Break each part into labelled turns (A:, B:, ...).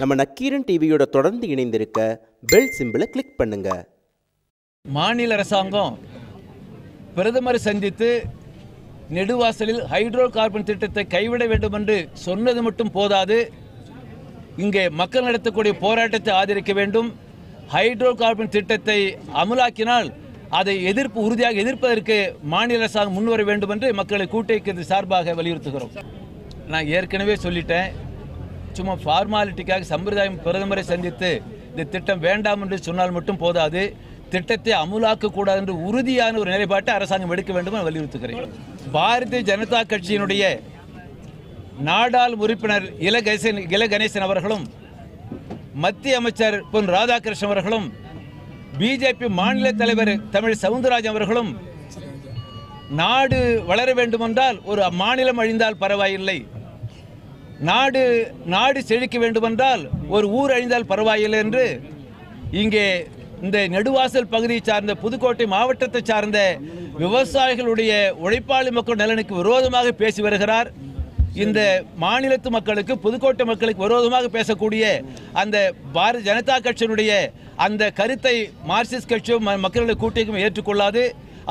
A: நம்ம நக்கீரன் டிவியோட தொடர்ந்து இணைந்திருக்க பெல் சிம்பிளை கிளிக் பண்ணுங்க.
B: மாநில அரசாங்கம் பிரதமரை சந்தித்து நெடுவாசலில் ஹைட்ரோ கார்பன் திட்டத்தை கைவிட வேண்டும் என்று சொன்னது மட்டும் போதாது, இங்கே மக்கள் நடத்தக்கூடிய போராட்டத்தை ஆதரிக்க வேண்டும். ஹைட்ரோ கார்பன் திட்டத்தை அமலாக்கினால் அதை உறுதியாக எதிர்ப்பதற்கு மாநில அரசாங்கம் முன்வர வேண்டும் என்று மக்களை கூட்டமைக்கிறது சார்பாக வலியுறுத்துகிறோம். நான் ஏற்கனவே சொல்லிட்டேன், சும்மா ஃபார்மாலிட்டிக்காக சம்பிரதாயம் பிரதமரை சந்தித்து இந்த திட்டம் வேண்டாம் என்று சொன்னால் மட்டும் போதாது, திட்டத்தை அமுலாக்கக்கூடாது என்று உறுதியான ஒரு நிலைப்பாட்டை அரசாங்கம் எடுக்க வேண்டும் என வலியுறுத்துகிறேன். பாரதிய ஜனதா கட்சியினுடைய நாடாளுமன்ற உறுப்பினர் இல கணேசன் அவர்களும் மத்திய அமைச்சர் பொன் ராதாகிருஷ்ணன் அவர்களும் பிஜேபி மாநில தலைவர் தமிழ் சவுந்தரராஜன் அவர்களும் நாடு வளர வேண்டுமென்றால் ஒரு மாநிலம் அழிந்தால் பரவாயில்லை, நாடு செழிக்க வேண்டுமென்றால் ஒரு ஊர் அழிந்தால் பரவாயில்லை என்று இங்கே இந்த நெடுவாசல் பகுதியை சார்ந்த புதுக்கோட்டை மாவட்டத்தை சார்ந்த விவசாயிகளுடைய உழைப்பாளி மக்கள் நலனுக்கு விரோதமாக பேசி வருகிறார். இந்த மாநிலத்து மக்களுக்கு, புதுக்கோட்டை மக்களுக்கு விரோதமாக பேசக்கூடிய அந்த பாரதிய ஜனதா கட்சியினுடைய அந்த கருத்தை மார்க்சிஸ்ட் கட்சியும் மக்களுடைய கூட்டமைப்பும் ஏற்றுக்கொள்ளாது.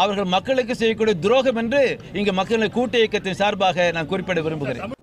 B: அவர்கள் மக்களுக்கு செய்யக்கூடிய துரோகம் என்று இங்கு மக்களுடைய கூட்ட இயக்கத்தின் சார்பாக நான் குறிப்பிட விரும்புகிறேன்.